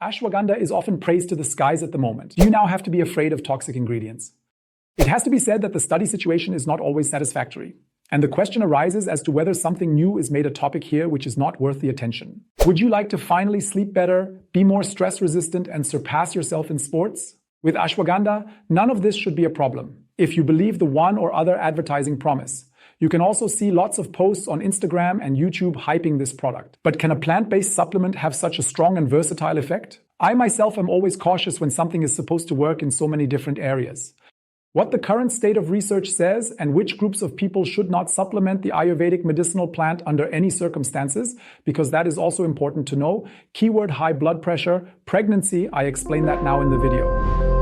Ashwagandha is often praised to the skies at the moment. Do you now have to be afraid of toxic ingredients? It has to be said that the study situation is not always satisfactory. And the question arises as to whether something new is made a topic here which is not worth the attention. Would you like to finally sleep better, be more stress resistant, and surpass yourself in sports? With ashwagandha, none of this should be a problem, if you believe the one or other advertising promise. You can also see lots of posts on Instagram and YouTube hyping this product. But can a plant-based supplement have such a strong and versatile effect? I myself am always cautious when something is supposed to work in so many different areas. What the current state of research says and which groups of people should not supplement the Ayurvedic medicinal plant under any circumstances, because that is also important to know. Keyword high blood pressure, pregnancy, I explain that now in the video.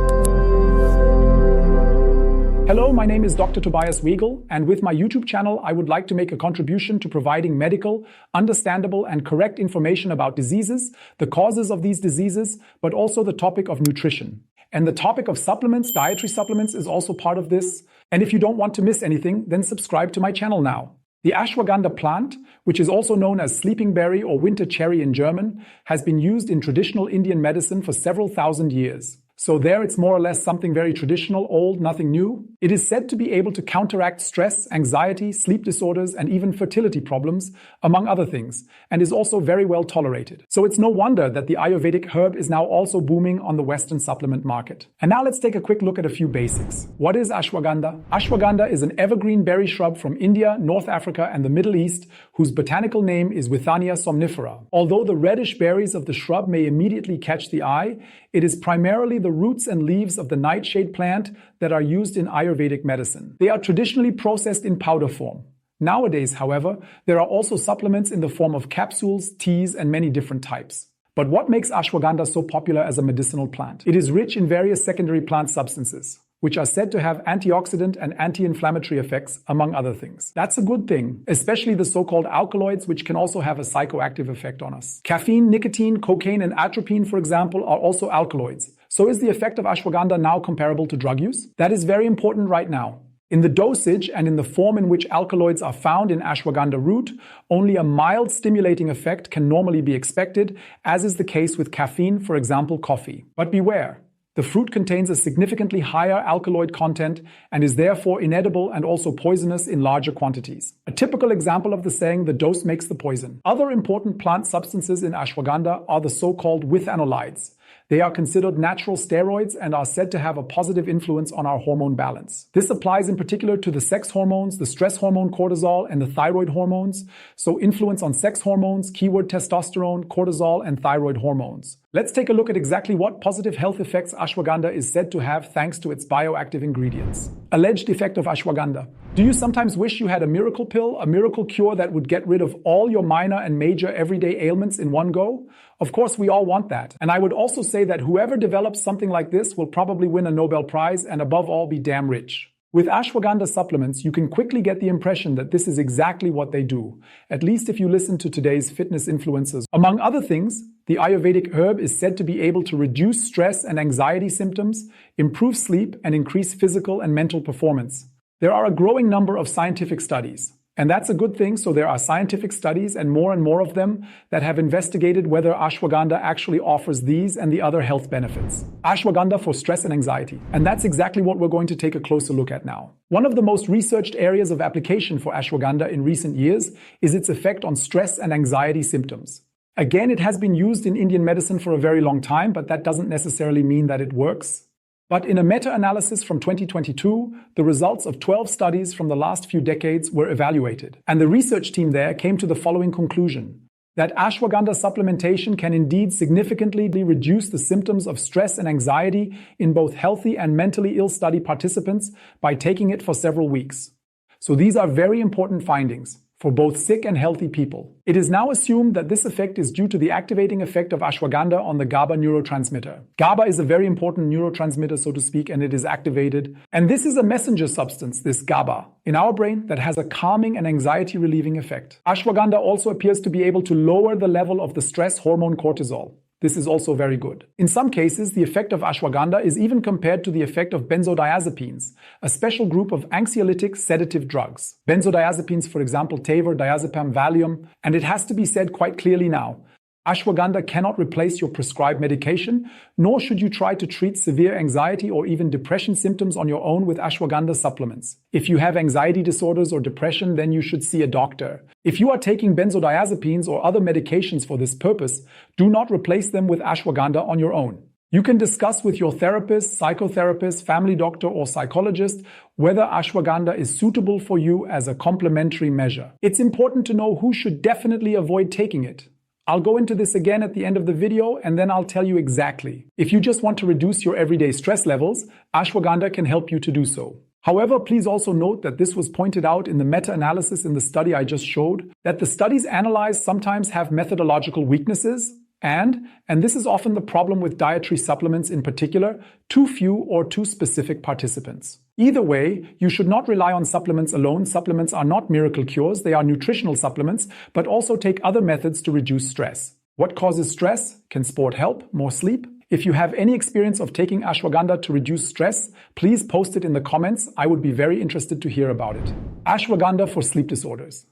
Hello, my name is Dr. Tobias Wegel, and with my YouTube channel, I would like to make a contribution to providing medical, understandable, and correct information about diseases, the causes of these diseases, but also the topic of nutrition. And the topic of supplements, dietary supplements, is also part of this. And if you don't want to miss anything, then subscribe to my channel now. The ashwagandha plant, which is also known as sleeping berry or winter cherry in German, has been used in traditional Indian medicine for several thousand years. So there it's more or less something very traditional, old, nothing new. It is said to be able to counteract stress, anxiety, sleep disorders, and even fertility problems, among other things, and is also very well tolerated. So it's no wonder that the Ayurvedic herb is now also booming on the Western supplement market. And now let's take a quick look at a few basics. What is ashwagandha? Ashwagandha is an evergreen berry shrub from India, North Africa, and the Middle East, whose botanical name is Withania somnifera. Although the reddish berries of the shrub may immediately catch the eye, it is primarily the roots and leaves of the nightshade plant that are used in Ayurvedic medicine. They are traditionally processed in powder form. Nowadays, however, there are also supplements in the form of capsules, teas, and many different types. But what makes ashwagandha so popular as a medicinal plant? It is rich in various secondary plant substances, which are said to have antioxidant and anti-inflammatory effects, among other things. That's a good thing, especially the so-called alkaloids, which can also have a psychoactive effect on us. Caffeine, nicotine, cocaine, and atropine, for example, are also alkaloids. So is the effect of ashwagandha now comparable to drug use? That is very important right now. In the dosage and in the form in which alkaloids are found in ashwagandha root, only a mild stimulating effect can normally be expected, as is the case with caffeine, for example, coffee. But beware. The fruit contains a significantly higher alkaloid content and is therefore inedible and also poisonous in larger quantities. A typical example of the saying, the dose makes the poison. Other important plant substances in ashwagandha are the so-called withanolides. They are considered natural steroids and are said to have a positive influence on our hormone balance. This applies in particular to the sex hormones, the stress hormone cortisol, and the thyroid hormones. So influence on sex hormones, keyword testosterone, cortisol, and thyroid hormones. Let's take a look at exactly what positive health effects ashwagandha is said to have thanks to its bioactive ingredients. Alleged effect of ashwagandha. Do you sometimes wish you had a miracle pill, a miracle cure that would get rid of all your minor and major everyday ailments in one go? Of course, we all want that. And I would also say that whoever develops something like this will probably win a Nobel Prize and above all be damn rich. With ashwagandha supplements, you can quickly get the impression that this is exactly what they do, at least if you listen to today's fitness influencers. Among other things, the Ayurvedic herb is said to be able to reduce stress and anxiety symptoms, improve sleep, and increase physical and mental performance. There are a growing number of scientific studies. And that's a good thing, so there are scientific studies and more of them that have investigated whether ashwagandha actually offers these and the other health benefits. Ashwagandha for stress and anxiety. And that's exactly what we're going to take a closer look at now. One of the most researched areas of application for ashwagandha in recent years is its effect on stress and anxiety symptoms. Again, it has been used in Indian medicine for a very long time, but that doesn't necessarily mean that it works. But in a meta-analysis from 2022, the results of 12 studies from the last few decades were evaluated. And the research team there came to the following conclusion: that ashwagandha supplementation can indeed significantly reduce the symptoms of stress and anxiety in both healthy and mentally ill study participants by taking it for several weeks. So these are very important findings for both sick and healthy people. It is now assumed that this effect is due to the activating effect of ashwagandha on the GABA neurotransmitter. GABA is a very important neurotransmitter, so to speak, and it is activated. And this is a messenger substance, this GABA, in our brain that has a calming and anxiety-relieving effect. Ashwagandha also appears to be able to lower the level of the stress hormone cortisol. This is also very good. In some cases, the effect of ashwagandha is even compared to the effect of benzodiazepines, a special group of anxiolytic sedative drugs. Benzodiazepines, for example, Tavor, diazepam, Valium, and it has to be said quite clearly now, Ashwagandha cannot replace your prescribed medication, nor should you try to treat severe anxiety or even depression symptoms on your own with ashwagandha supplements. If you have anxiety disorders or depression, then you should see a doctor. If you are taking benzodiazepines or other medications for this purpose, do not replace them with ashwagandha on your own. You can discuss with your therapist, psychotherapist, family doctor, or psychologist whether ashwagandha is suitable for you as a complementary measure. It's important to know who should definitely avoid taking it. I'll go into this again at the end of the video, and then I'll tell you exactly. If you just want to reduce your everyday stress levels, ashwagandha can help you to do so. However, please also note that this was pointed out in the meta-analysis in the study I just showed, that the studies analyzed sometimes have methodological weaknesses, and this is often the problem with dietary supplements in particular, too few or too specific participants. Either way, you should not rely on supplements alone. Supplements are not miracle cures, they are nutritional supplements, but also take other methods to reduce stress. What causes stress? Can sport help? More sleep? If you have any experience of taking ashwagandha to reduce stress, please post it in the comments. I would be very interested to hear about it. Ashwagandha for sleep disorders.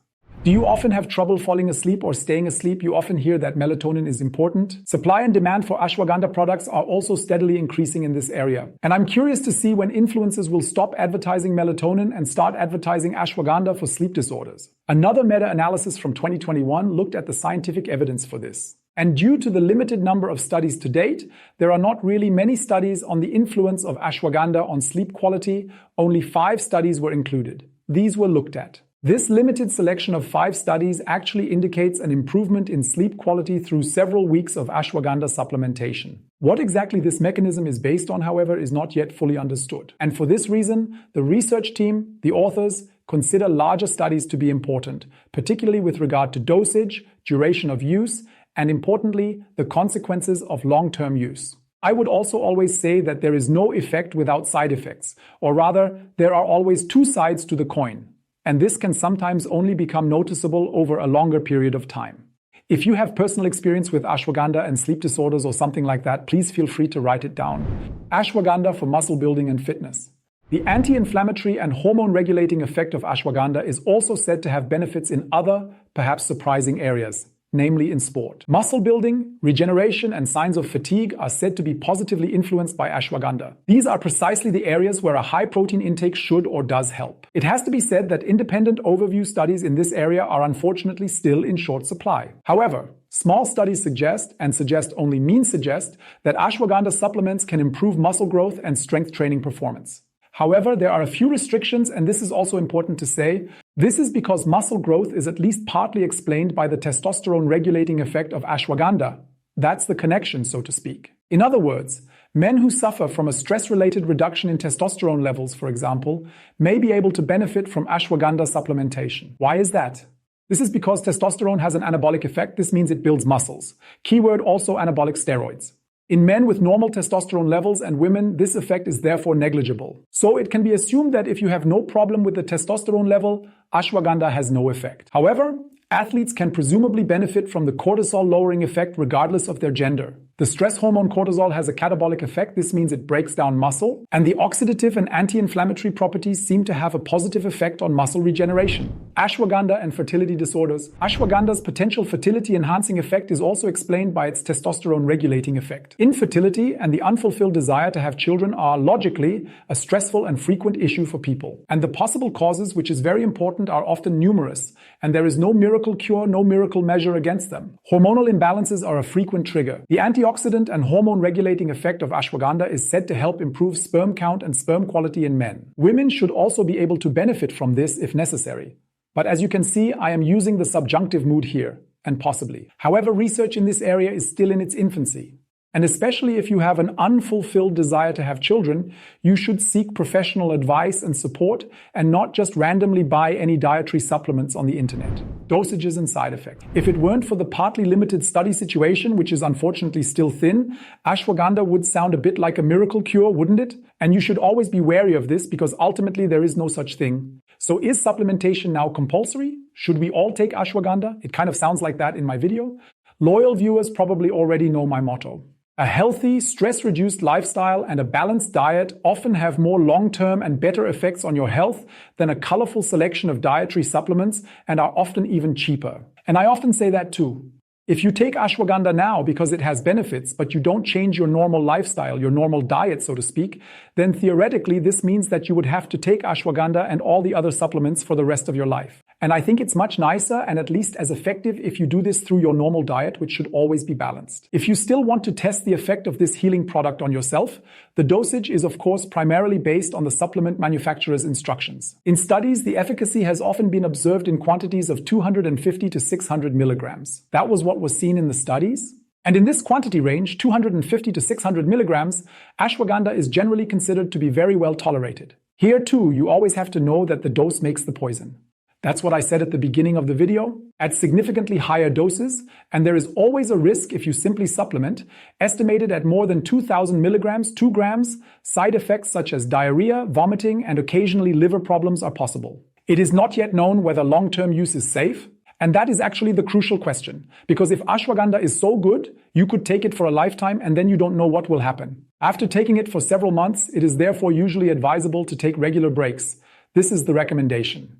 Do you often have trouble falling asleep or staying asleep? You often hear that melatonin is important. Supply and demand for ashwagandha products are also steadily increasing in this area. And I'm curious to see when influencers will stop advertising melatonin and start advertising ashwagandha for sleep disorders. Another meta-analysis from 2021 looked at the scientific evidence for this. And due to the limited number of studies to date, there are not really many studies on the influence of ashwagandha on sleep quality. Only 5 studies were included. These were looked at. This limited selection of 5 studies actually indicates an improvement in sleep quality through several weeks of ashwagandha supplementation. What exactly this mechanism is based on, however, is not yet fully understood. And for this reason, the research team, the authors, consider larger studies to be important, particularly with regard to dosage, duration of use, and importantly, the consequences of long-term use. I would also always say that there is no effect without side effects, or rather, there are always 2 sides to the coin. And this can sometimes only become noticeable over a longer period of time. If you have personal experience with ashwagandha and sleep disorders or something like that, please feel free to write it down. Ashwagandha for muscle building and fitness. The anti-inflammatory and hormone-regulating effect of ashwagandha is also said to have benefits in other, perhaps surprising areas, namely in sport. Muscle building, regeneration, and signs of fatigue are said to be positively influenced by ashwagandha. These are precisely the areas where a high protein intake should or does help. It has to be said that independent overview studies in this area are unfortunately still in short supply. However, small studies suggest, and only means suggest, that ashwagandha supplements can improve muscle growth and strength training performance. However, there are a few restrictions, and this is also important to say. This is because muscle growth is at least partly explained by the testosterone regulating effect of ashwagandha. That's the connection, so to speak. In other words, men who suffer from a stress-related reduction in testosterone levels, for example, may be able to benefit from ashwagandha supplementation. Why is that? This is because testosterone has an anabolic effect. This means it builds muscles. Keyword also anabolic steroids. In men with normal testosterone levels and women, this effect is therefore negligible. So it can be assumed that if you have no problem with the testosterone level, ashwagandha has no effect. However, athletes can presumably benefit from the cortisol-lowering effect regardless of their gender. The stress hormone cortisol has a catabolic effect. This means it breaks down muscle, and the oxidative and anti-inflammatory properties seem to have a positive effect on muscle regeneration. Ashwagandha and fertility disorders. Ashwagandha's potential fertility-enhancing effect is also explained by its testosterone-regulating effect. Infertility and the unfulfilled desire to have children are, logically, a stressful and frequent issue for people. And the possible causes, which is very important, are often numerous, and there is no miracle cure, no miracle measure against them. Hormonal imbalances are a frequent trigger. The antioxidant and hormone-regulating effect of ashwagandha is said to help improve sperm count and sperm quality in men. Women should also be able to benefit from this if necessary. But as you can see, I am using the subjunctive mood here, and possibly. However, research in this area is still in its infancy. And especially if you have an unfulfilled desire to have children, you should seek professional advice and support and not just randomly buy any dietary supplements on the internet. Dosages and side effects. If it weren't for the partly limited study situation, which is unfortunately still thin, ashwagandha would sound a bit like a miracle cure, wouldn't it? And you should always be wary of this because ultimately there is no such thing. So is supplementation now compulsory? Should we all take ashwagandha? It kind of sounds like that in my video. Loyal viewers probably already know my motto. A healthy, stress-reduced lifestyle and a balanced diet often have more long-term and better effects on your health than a colorful selection of dietary supplements and are often even cheaper. And I often say that too. If you take ashwagandha now because it has benefits, but you don't change your normal lifestyle, your normal diet, so to speak, then theoretically this means that you would have to take ashwagandha and all the other supplements for the rest of your life. And I think it's much nicer and at least as effective if you do this through your normal diet, which should always be balanced. If you still want to test the effect of this healing product on yourself, the dosage is of course primarily based on the supplement manufacturer's instructions. In studies, the efficacy has often been observed in quantities of 250 to 600 milligrams. That was what was seen in the studies. And in this quantity range, 250 to 600 milligrams, ashwagandha is generally considered to be very well tolerated. Here too, you always have to know that the dose makes the poison. That's what I said at the beginning of the video. At significantly higher doses, and there is always a risk if you simply supplement, estimated at more than 2,000 milligrams, 2 grams, side effects such as diarrhea, vomiting, and occasionally liver problems are possible. It is not yet known whether long-term use is safe, and that is actually the crucial question. Because if ashwagandha is so good, you could take it for a lifetime and then you don't know what will happen. After taking it for several months, it is therefore usually advisable to take regular breaks. This is the recommendation.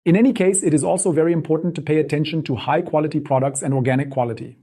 In any case, it is also very important to pay attention to high-quality products and organic quality.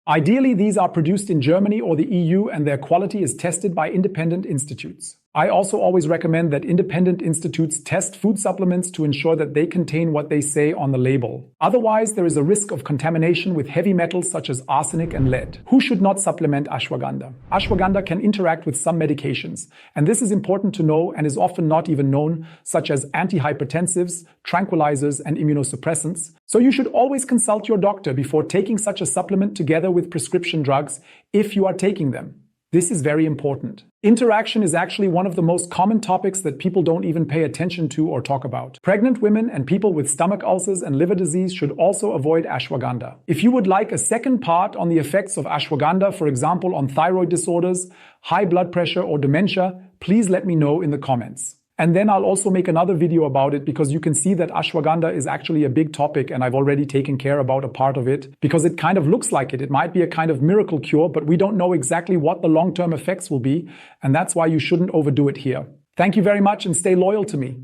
Ideally, these are produced in Germany or the EU and their quality is tested by independent institutes. I also always recommend that independent institutes test food supplements to ensure that they contain what they say on the label. Otherwise, there is a risk of contamination with heavy metals such as arsenic and lead. Who should not supplement ashwagandha? Ashwagandha can interact with some medications, and this is important to know and is often not even known, such as antihypertensives, tranquilizers, and immunosuppressants. So you should always consult your doctor before taking such a supplement together with prescription drugs if you are taking them. This is very important. Interaction is actually one of the most common topics that people don't even pay attention to or talk about. Pregnant women and people with stomach ulcers and liver disease should also avoid ashwagandha. If you would like a second part on the effects of ashwagandha, for example on thyroid disorders, high blood pressure or dementia, please let me know in the comments. And then I'll also make another video about it because you can see that ashwagandha is actually a big topic and I've already taken care about a part of it because it kind of looks like it. It might be a kind of miracle cure, but we don't know exactly what the long-term effects will be, and that's why you shouldn't overdo it here. Thank you very much and stay loyal to me.